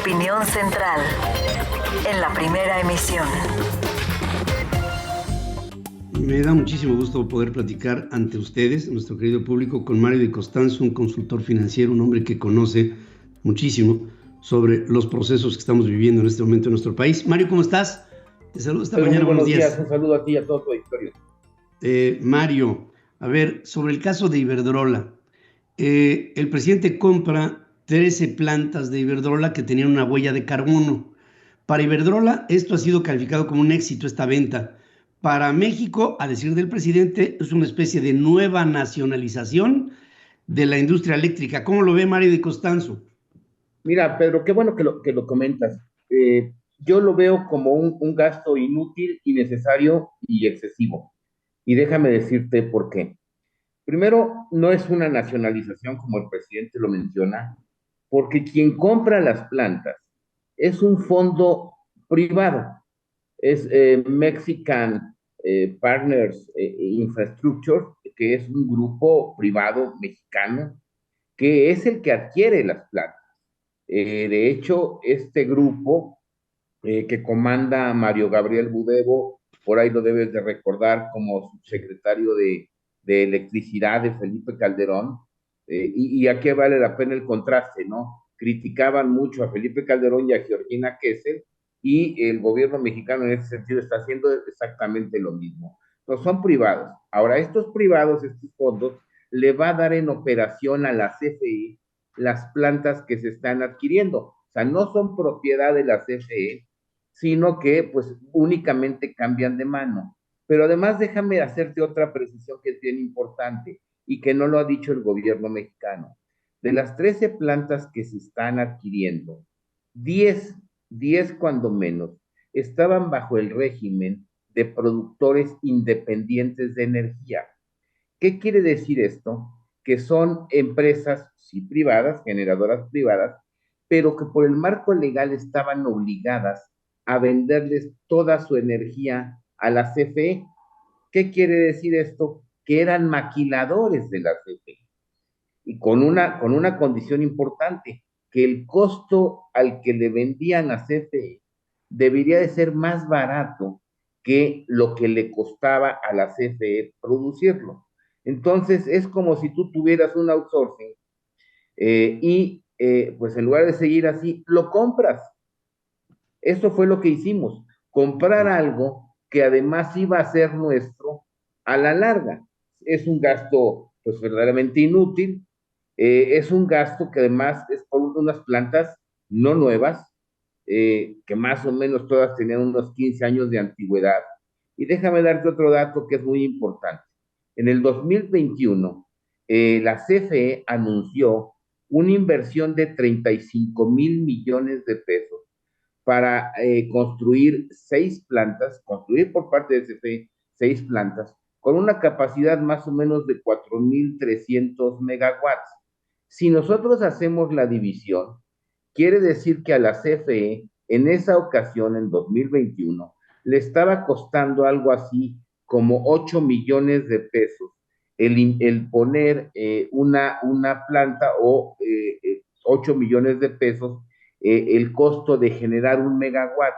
Opinión Central, en la primera emisión. Me da muchísimo gusto poder platicar ante ustedes, nuestro querido público, con Mario de Costanzo, un consultor financiero, un hombre que conoce muchísimo sobre los procesos que estamos viviendo en este momento en nuestro país. Mario, ¿cómo estás? Te saludo esta mañana, buenos días. Un saludo a ti y a todo tu auditorio. Mario, a ver, sobre el caso de Iberdrola. El presidente compra 13 plantas de Iberdrola que tenían una huella de carbono. Para Iberdrola, esto ha sido calificado como un éxito, esta venta. Para México, a decir del presidente, es una especie de nueva nacionalización de la industria eléctrica. ¿Cómo lo ve Mario de Costanzo? Mira, Pedro, qué bueno que lo comentas. Yo lo veo como un gasto inútil, innecesario y excesivo. Y déjame decirte por qué. Primero, no es una nacionalización como el presidente lo menciona, porque quien compra las plantas es un fondo privado, es Mexican Partners Infrastructure, que es un grupo privado mexicano que es el que adquiere las plantas. De hecho, este grupo que comanda Mario Gabriel Budevo, por ahí lo debes de recordar como subsecretario de Electricidad de Felipe Calderón, y aquí vale la pena el contraste, ¿no? Criticaban mucho a Felipe Calderón y a Georgina Kessel, y el gobierno mexicano en ese sentido está haciendo exactamente lo mismo. No son privados. Ahora, estos privados, estos fondos, le va a dar en operación a la CFE las plantas que se están adquiriendo. O sea, no son propiedad de la CFE, sino que pues únicamente cambian de mano. Pero además déjame hacerte otra precisión que es bien importante y que no lo ha dicho el gobierno mexicano. De las 13 plantas que se están adquiriendo, 10 cuando menos, estaban bajo el régimen de productores independientes de energía. ¿Qué quiere decir esto? Que son empresas, sí privadas, generadoras privadas, pero que por el marco legal estaban obligadas a venderles toda su energía a la CFE. ¿Qué quiere decir esto? Que eran maquiladores de la CFE y con una condición importante, que el costo al que le vendían a CFE debería de ser más barato que lo que le costaba a la CFE producirlo. Entonces, es como si tú tuvieras un outsourcing pues en lugar de seguir así, lo compras. Eso fue lo que hicimos, comprar algo que además iba a ser nuestro a la larga. Es un gasto pues verdaderamente inútil, es un gasto que además es por unas plantas no nuevas, que más o menos todas tenían unos 15 años de antigüedad. Y déjame darte otro dato que es muy importante. En el 2021, la CFE anunció una inversión de 35,000 millones de pesos para construir 6 plantas, construir por parte de CFE 6 plantas, con una capacidad más o menos de 4,300 megawatts. Si nosotros hacemos la división, quiere decir que a la CFE, en esa ocasión, en 2021, le estaba costando algo así como 8 millones de pesos el poner una planta o 8 millones de pesos el costo de generar un megawatt.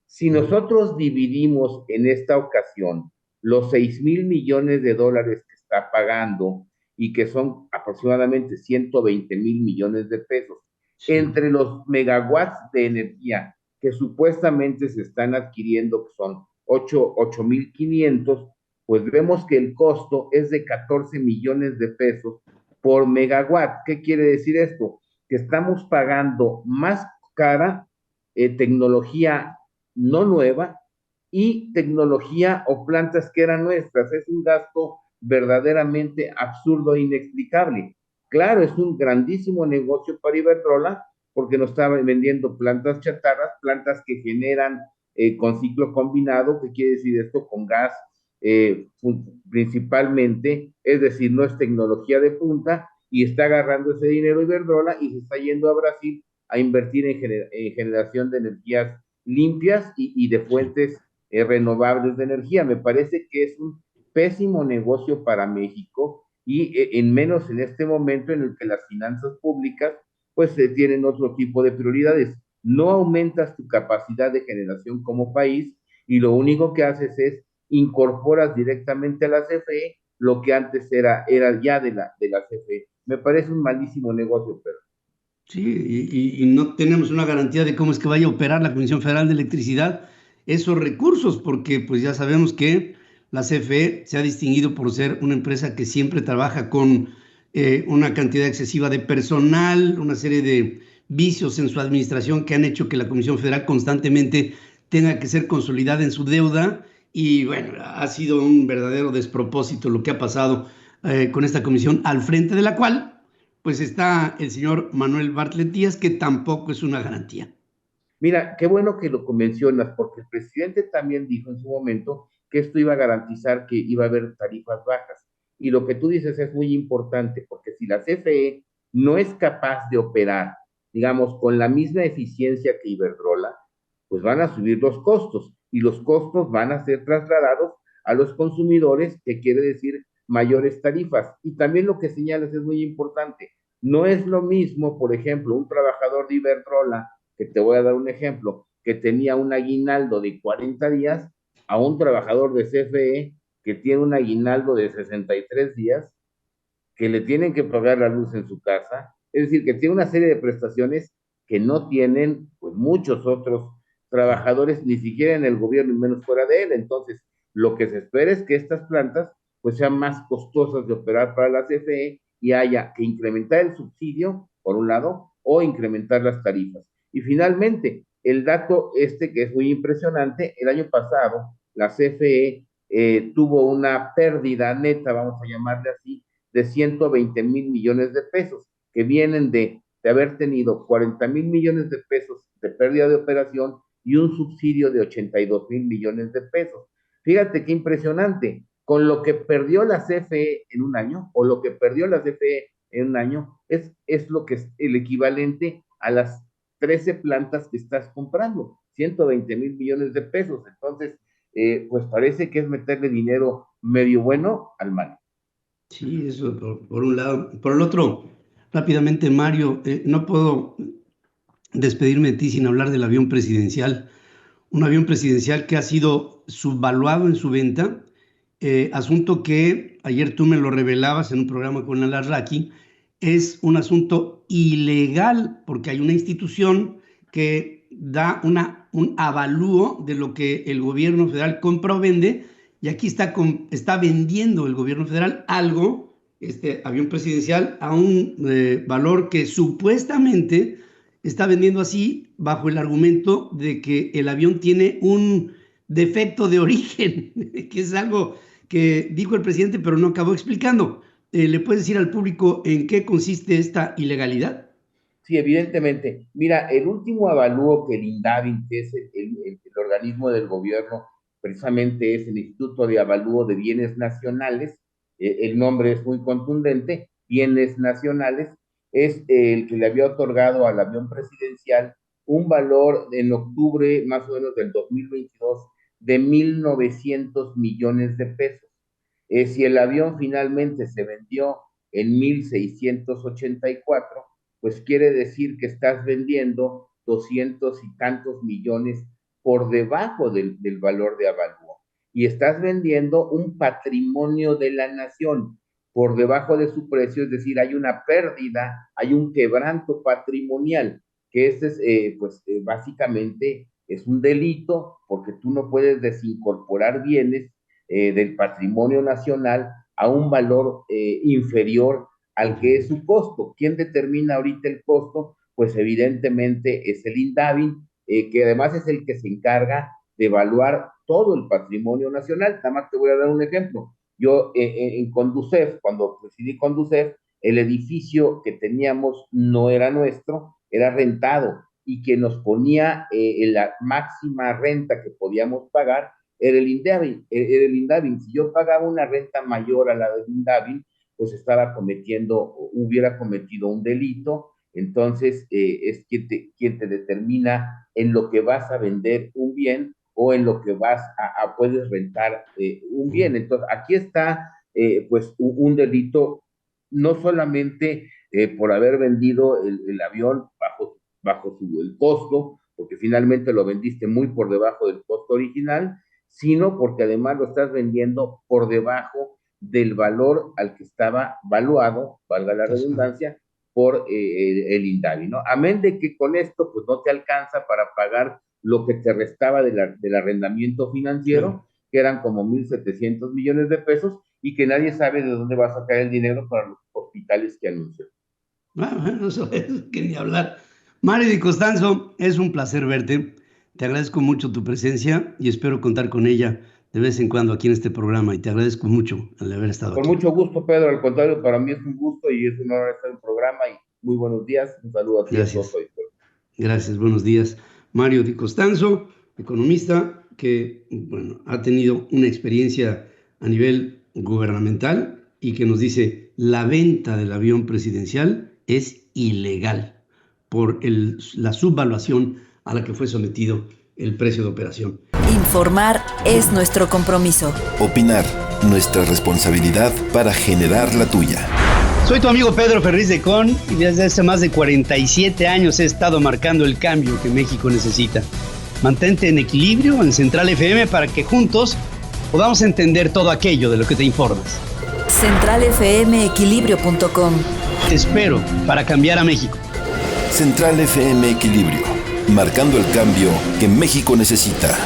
Si nosotros dividimos en esta ocasión los 6,000 millones de dólares que está pagando y que son aproximadamente 120,000 millones de pesos, entre los megawatts de energía que supuestamente se están adquiriendo, que son 8,500, pues vemos que el costo es de 14 millones de pesos por megawatt. ¿Qué quiere decir esto? Que estamos pagando más cara tecnología no nueva y tecnología o plantas que eran nuestras. Es un gasto verdaderamente absurdo e inexplicable. Claro, es un grandísimo negocio para Iberdrola porque nos está vendiendo plantas chatarras, plantas que generan con ciclo combinado. ¿Qué quiere decir esto? Con gas principalmente, es decir, no es tecnología de punta, y está agarrando ese dinero Iberdrola y se está yendo a Brasil a invertir en generación de energías limpias y de fuentes renovables de energía. Me parece que es un pésimo negocio para México y en menos en este momento en el que las finanzas públicas pues tienen otro tipo de prioridades. no aumentas tu capacidad de generación como país y lo único que haces es incorporas directamente a la CFE lo que antes era ya de la CFE. Me parece un malísimo negocio, pero Sí, y no tenemos una garantía de cómo es que vaya a operar la Comisión Federal de Electricidad esos recursos, porque pues ya sabemos que la CFE se ha distinguido por ser una empresa que siempre trabaja con una cantidad excesiva de personal, una serie de vicios en su administración que han hecho que la Comisión Federal constantemente tenga que ser consolidada en su deuda y bueno, ha sido un verdadero despropósito lo que ha pasado con esta comisión, al frente de la cual pues está el señor Manuel Bartlett Díaz, que tampoco es una garantía. mira, qué bueno que lo mencionas, porque el presidente también dijo en su momento que esto iba a garantizar que iba a haber tarifas bajas. Y lo que tú dices es muy importante, porque si la CFE no es capaz de operar, digamos, con la misma eficiencia que Iberdrola, pues van a subir los costos y los costos van a ser trasladados a los consumidores, que quiere decir mayores tarifas. Y también lo que señalas es muy importante. No es lo mismo, por ejemplo, un trabajador de Iberdrola, que te voy a dar un ejemplo, que tenía un aguinaldo de 40 días, a un trabajador de CFE que tiene un aguinaldo de 63 días, que le tienen que pagar la luz en su casa, es decir, que tiene una serie de prestaciones que no tienen pues muchos otros trabajadores, ni siquiera en el gobierno y menos fuera de él. Entonces, lo que se espera es que estas plantas pues sean más costosas de operar para la CFE y haya que incrementar el subsidio, por un lado, o incrementar las tarifas. Y finalmente, el dato este que es muy impresionante, el año pasado la CFE tuvo una pérdida neta, vamos a llamarle así, de 120,000 millones de pesos, que vienen de haber tenido 40,000 millones de pesos de pérdida de operación y un subsidio de 82,000 millones de pesos. Fíjate qué impresionante, con lo que perdió la CFE en un año, o lo que perdió la CFE en un año, es lo que es el equivalente a las 13 plantas que estás comprando, 120,000 millones de pesos. Entonces, pues parece que es meterle dinero medio bueno al mal. Sí, eso por un lado. Por el otro, rápidamente, Mario, no puedo despedirme de ti sin hablar del avión presidencial. Un avión presidencial que ha sido subvaluado en su venta, asunto que ayer tú me lo revelabas en un programa con Alarraqui, es un asunto ilegal porque hay una institución que da un avalúo de lo que el gobierno federal compra o vende y aquí está vendiendo el gobierno federal algo, este avión presidencial, a un valor que supuestamente está vendiendo así bajo el argumento de que el avión tiene un defecto de origen, que es algo que dijo el presidente, pero no acabó explicando. ¿Le puedes decir al público en qué consiste esta ilegalidad? Sí, evidentemente. Mira, el último avalúo que el INDAVIN, que es el organismo del gobierno, precisamente es el Instituto de Avalúo de Bienes Nacionales, el nombre es muy contundente, Bienes Nacionales, es el que le había otorgado al avión presidencial un valor en octubre más o menos del 2022 de 1,900 millones de pesos. Si el avión finalmente se vendió en 1,684, pues quiere decir que estás vendiendo 200 y tantos millones por debajo del valor de avalúo. Y estás vendiendo un patrimonio de la nación por debajo de su precio, es decir, hay una pérdida, hay un quebranto patrimonial, que este es, básicamente, es un delito porque tú no puedes desincorporar bienes del patrimonio nacional a un valor inferior al que es su costo. ¿Quién determina ahorita el costo? Pues evidentemente es el INDAVIN, que además es el que se encarga de evaluar todo el patrimonio nacional. Nada más te voy a dar un ejemplo. Yo en Conducef, cuando presidí Conducef, el edificio que teníamos no era nuestro, era rentado, y que nos ponía la máxima renta que podíamos pagar era el INDAVIN. Era el INDAVIN. Si yo pagaba una renta mayor a la del INDAVIN, pues hubiera cometido un delito. Entonces, es quien te determina en lo que vas a vender un bien o en lo que puedes rentar un bien. Entonces, aquí está, pues, un delito, no solamente por haber vendido el avión bajo el costo, porque finalmente lo vendiste muy por debajo del costo original, sino porque además lo estás vendiendo por debajo del valor al que estaba valuado, valga la redundancia, por el INDAVI, ¿no? Amén de que con esto pues no te alcanza para pagar lo que te restaba del arrendamiento financiero, que eran como 1,700 millones de pesos, y que nadie sabe de dónde va a sacar el dinero para los hospitales que anunció. Bueno, eso es que ni hablar. Mario Di Costanzo, es un placer verte. Te agradezco mucho tu presencia y espero contar con ella de vez en cuando aquí en este programa, y te agradezco mucho el haber estado aquí. Con mucho gusto, Pedro, al contrario, para mí es un gusto y es un honor estar en el programa, y muy buenos días, un saludo a ti. Gracias. Gracias, buenos días. Mario Di Costanzo, economista que, bueno, ha tenido una experiencia a nivel gubernamental y que nos dice: la venta del avión presidencial es ilegal por la subvaluación a la que fue sometido el precio de operación. Informar es nuestro compromiso. Opinar, nuestra responsabilidad para generar la tuya. Soy tu amigo Pedro Ferriz de Con y desde hace más de 47 años he estado marcando el cambio que México necesita. Mantente en equilibrio en Central FM para que juntos podamos entender todo aquello de lo que te informas. CentralFMequilibrio.com. Te espero para cambiar a México. Central FM Equilibrio, marcando el cambio que México necesita.